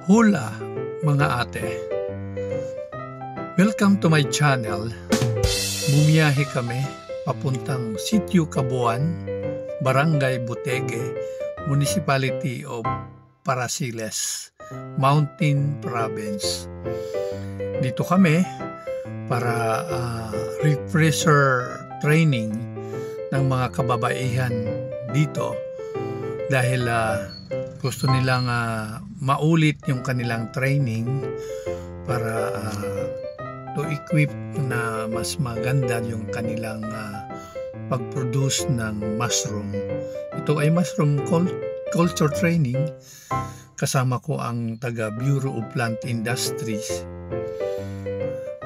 Hula mga ate. Welcome to my channel. Bumiyahe kami papuntang Sitio Cabuan, Barangay Botegue, Municipality of Parasiles, Mountain Province. Dito kami para refresher training ng mga kababaihan dito dahil gusto nilang maulit yung kanilang training para to equip na mas maganda yung kanilang pag-produce ng mushroom. Ito ay mushroom culture training. Kasama ko ang taga Bureau of Plant Industries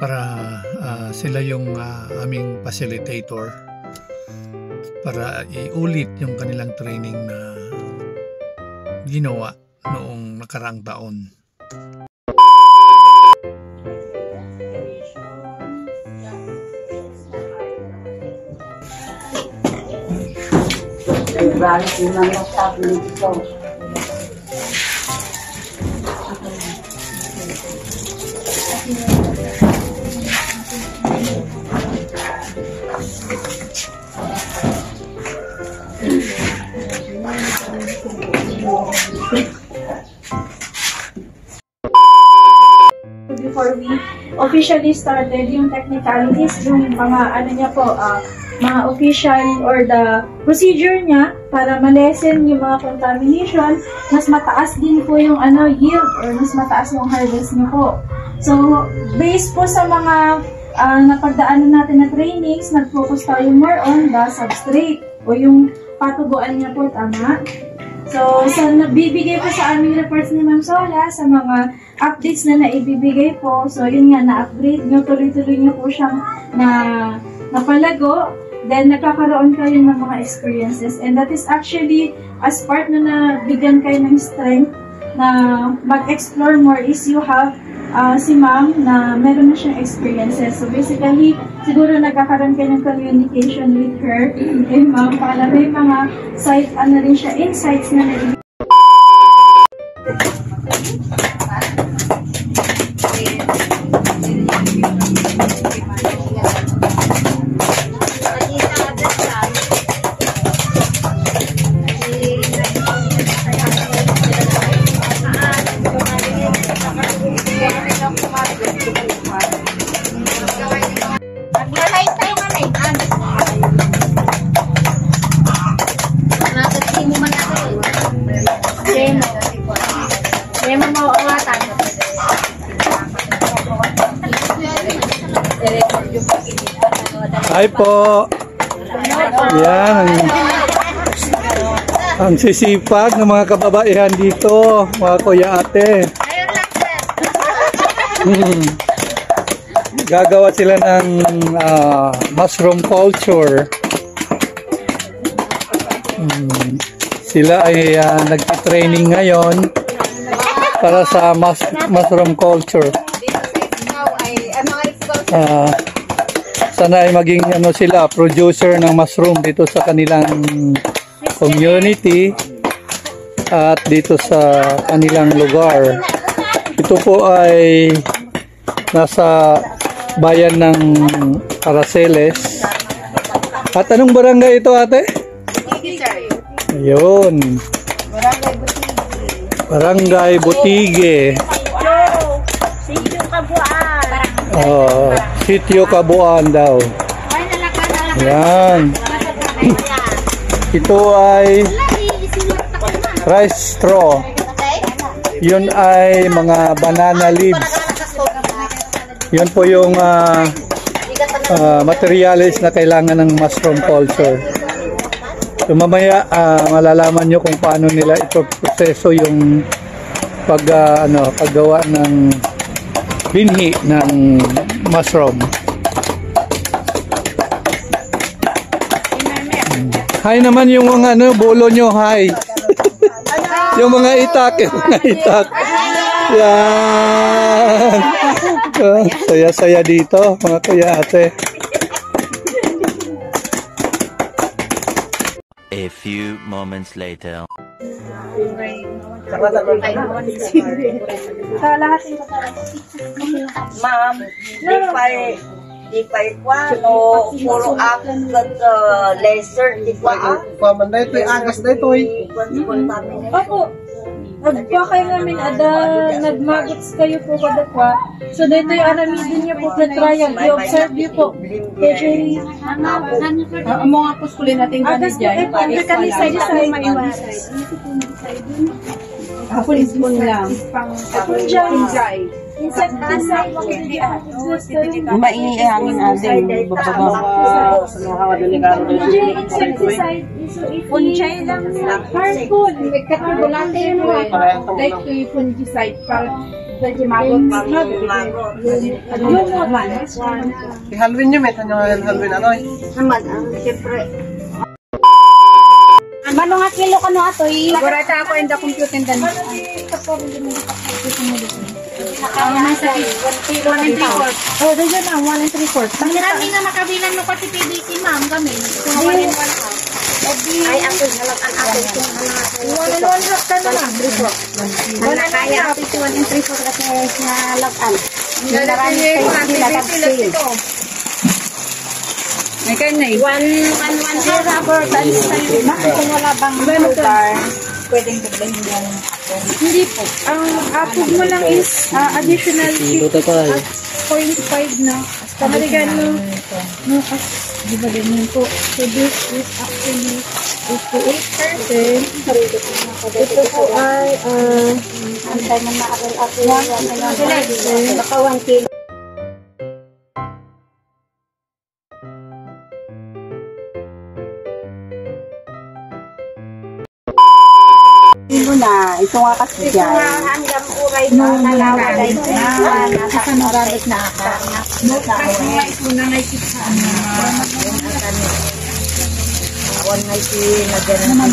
para sila yung aming facilitator para iulit yung kanilang training na ginawa noong nakaraang taon. Before we officially started yung technicalities, yung mga mga official or the procedure niya para ma-lessen yung mga contamination, mas mataas din po yung yield or mas mataas yung harvest niyo po. So, based po sa mga napagdaanan natin na trainings, nag-focus tayo more on the substrate o yung patubuan niya po, tama? So, nabibigay po sa aming reports ni Ma'am Sola sa mga updates na naibibigay po. So, yun nga, na-upgrade nyo, tuloy-tuloy nyo po siyang napalago. Then, nagkakaroon kayo ng mga experiences. And that is actually, as part na bigyan kayo ng strength na mag-explore more is you have si Ma'am na meron na siyang experiences. So, basically, siguro nagkakaroon kayo ng communication with her, kay Ma'am, para may mga rin siya, insights na naibigay. Hi po. Yan ang sisipag ng mga kababaihan dito, mga kuya ate. Gagawa sila ng mushroom culture. Sila ay nagtitraining ngayon para sa mushroom culture. Sana ay maging sila producer ng mushroom dito sa kanilang community at dito sa kanilang lugar. Ito po ay nasa bayan ng Parasiles. At anong barangay ito, ate? Ayun. Barangay Botegue. Sitio Cabuan. Oh, Sitio Cabuan daw. Yan. Ito ay rice straw. Yun ay mga banana leaves. Yun po yung materials na kailangan ng mushroom culture. So mamaya malalaman nyo kung paano nila ito proseso yung paggawa ng binhi ng mushroom. Hi naman yung mga bulo nyo, hi. Yung mga itak, Yan. Saya-saya dito, mga kuya ate. A A few moments later. Sa lahat ng Ma'am, di pa ikwano, puro akong laser, di pa Paman na ito'y agas na ito'y. Opo. Nagpa kayo namin nagmagits kayo po kada kwa. So dito yung aramidin niyo po na trial. I-observe niyo po. Medyo Amo nga po skulin natin agas po ganit eh. Under kanisay sa maiwaras. Ako spoon lang. Apun dyan. Insecticide. Maiihangin natin, bababa sa mga kawadolikaro. Insecticide. Punchay lang. Harmful. Katulante yun mo. Like to yung fungicide para dahil magot. Yun naman. Ihalwin nyo, may tanyo halwin ano eh. Naman, siyempre. Manong nga kilo ka no atoy. Gurata ako in the computer dan. Oh, dyan na. 1 and 3/4. Marami nga makabilan no pati PBC ma'am kami. Kumawalan wala ka. Ay, ako halakan ako itong 1 and 1/2 ka na lang. wala kaya ako ito 1 and 3/4 kasi nalakan. Marami kayo sila tapos. May kayo na eh. 110 rubber bands tayo. Kung wala bang sugar, pwedeng dagdahin yung Hindi po. Ang apog mo lang is additional 0.5 na. Kamaligan mo. No, di ba ganyan po? So this is actually 58%. Ito po ay Antay mo na ako 1 baka 1 kilo. Na, ito nga kasi dyan. Hanggang uray na nalawalay na nasa nagamit na ako. kasi nga ito na nakikita. One night na gano'n.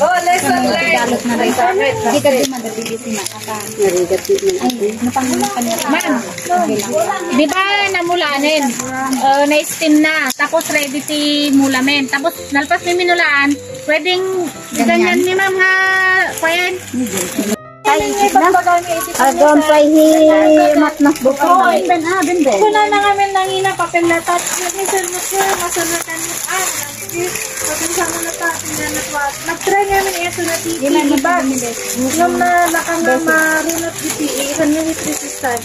Oh, lesson learned. Hindi ka din madadilisin na kata. Narigat din Ma'am, di ba namulanin? Na-steam na. Tapos ready ti mulamen. Tapos nalpas may minulaan. Pwedeng ganyan ni ma'am nga. Pwede. Agon pa himat buko. Kuna na kami nangina papel na tat. Masunatan mo. Kapag sama na tatin na natwat. Nag-try namin ito na titi. Iba. Nung nalakang na marunot titi. Isan yung heat resistant.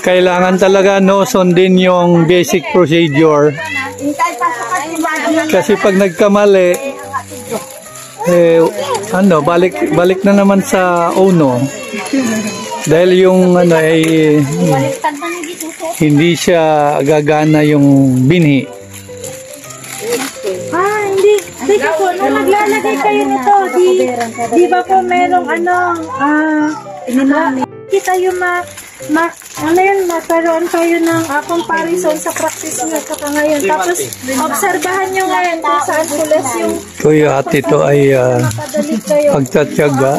Kailangan talaga no sundin yung basic procedure. Kasi pag nagkamali, balik na naman sa uno. Dahil yung ay hindi siya gagana yung binhi. Hindi. Sige po, nung naglalagay kayo nito, di ba po merong kita yung magkaroon kayo ng comparison sa practice nyo kaka ngayon. Tapos, obserbahan nyo ngayon kung saan pulas yung Kuya at ito ay padalik kayo. pagtatyaga,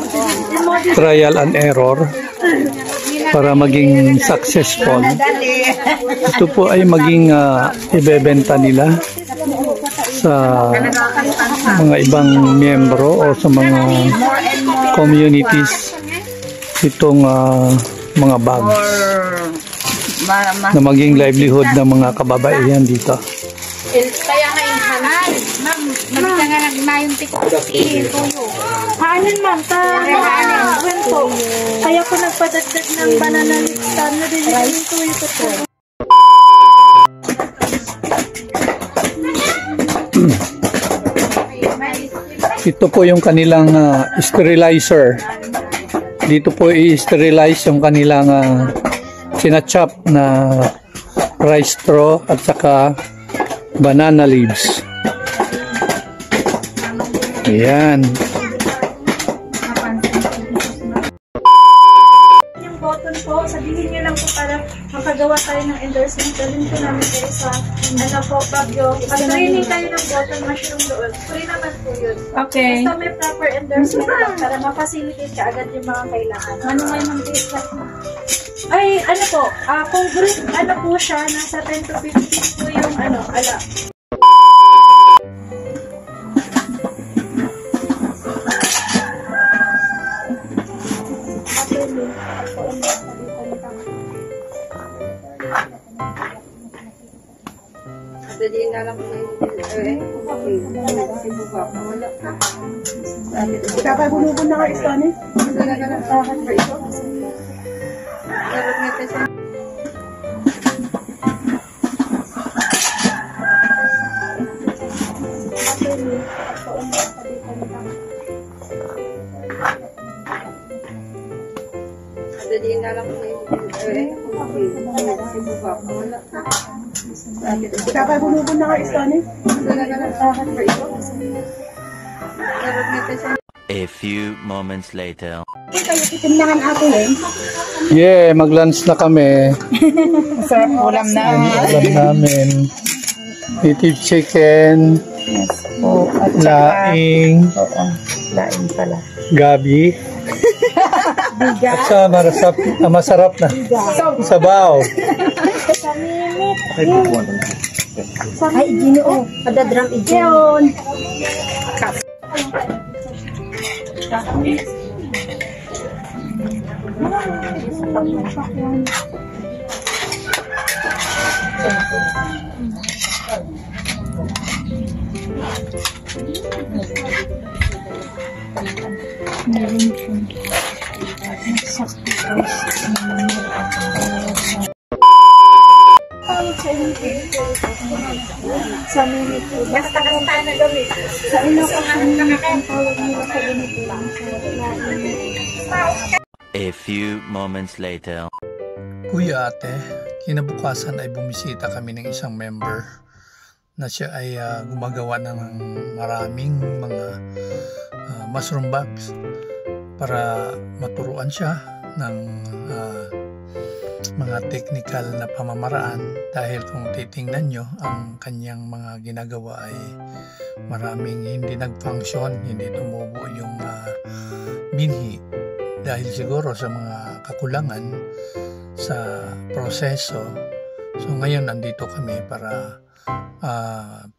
trial and error para maging successful. Ito po ay maging ibebenta nila sa mga ibang miyembro o sa mga communities itong mga bags na maging livelihood ng mga kababaihan dito. Kaya nga yung hanay. Ma'am, nabita nga na yung tuyo. Haanin ma'am, po. Kaya ko nagpadagdag ng banana leaf stand na din yung tuyo ko po. Ito po yung kanilang sterilizer. Dito po i-sterilize yung kanilang sinachop na rice straw at saka banana leaves. Ayan. Yung bote button po. Sabihin niyo lang po para makagawa tayo ng endorsement. Dalhin po namin kayo sa Baguio. Pag-training tayo ng button mushroom doon. Free naman po yun. Okay. Basta may proper endorsement lang para ma-facilitate ka agad yung mga kailangan. Ano nga yung ay, ano po, kung group, ano po siya, nasa 10 to 15 po yung ala. Kakabulubon na ka, Istani? Kakabulubon na ka, Istani? A few moments later. Yeah, mag-lunch na kami. Sarap ulam na. Alam namin. Native chicken. Oh, at Laing. oo, laing pala. Gabi. At sa masarap na. Sabaw. Ay, ginoo. Padadram iyon. Sa minute po. Basta kanta na gawin. Sa ino ko ang tawag nila sa ganito lang. A few moments later. Kuya ate, kinabukasan ay bumisita kami ng isang member na siya ay gumagawa ng maraming mga mushroom bags para maturuan siya ng mga technical na pamamaraan dahil kung titingnan nyo ang kanyang mga ginagawa ay maraming hindi nag-function, hindi tumubo yung binhi dahil siguro sa mga kakulangan sa proseso. So ngayon nandito kami para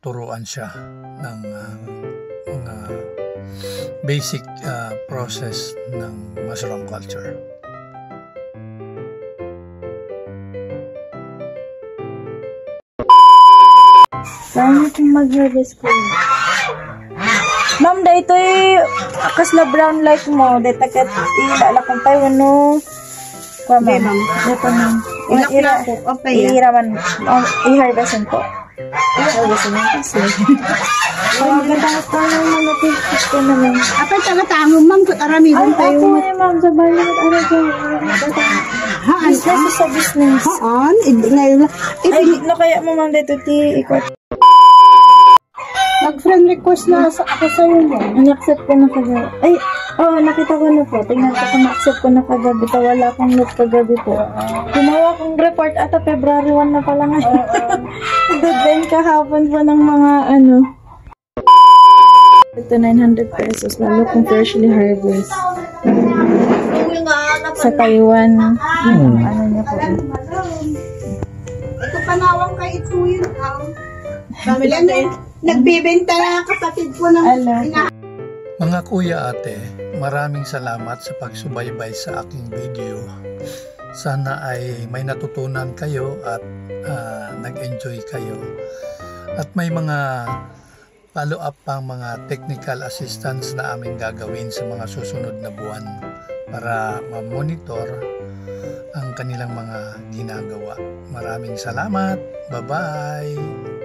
turuan siya ng mga basic process ng mushroom culture. Paano kung mag-harvest ko? Ma'am, dahito kasla brown light mo. Dahito kat ilala kong tayo, no? Kwa, ma'am. Dito, ma'am. I-iraman. I-harvestin po. I-harvestin mo kasi. Pagkatapos pa naman natin ko naman. Apa taga-tango, ma'am, kung arami Ay, ako eh, ma'am. Sa bali at araw business sa business. Haan, ngayon. Ay, no kaya mo, ma'am, dahito ikot. Mag-friend request na ako sa'yo mo. An-accept ko na kagabi. Ay, nakita ko na po. Tingnan ko kung na-accept ko na kagabi. Wala akong note kagabi po. Gumawa akong report ata February 1 na pala nga. Deadline kahapon po ng mga Ito 900 pesos. Lalo kung freshly harvest. Sa Taiwan. Ano niya po. Ito panawang kay ito yun. Nagbibenta na kapatid ko ng Mga kuya ate, maraming salamat sa pagsubaybay sa aking video. Sana ay may natutunan kayo at nag-enjoy kayo. At may mga follow-up pang mga technical assistance na aming gagawin sa mga susunod na buwan para ma-monitor ang kanilang mga ginagawa. Maraming salamat. Bye-bye!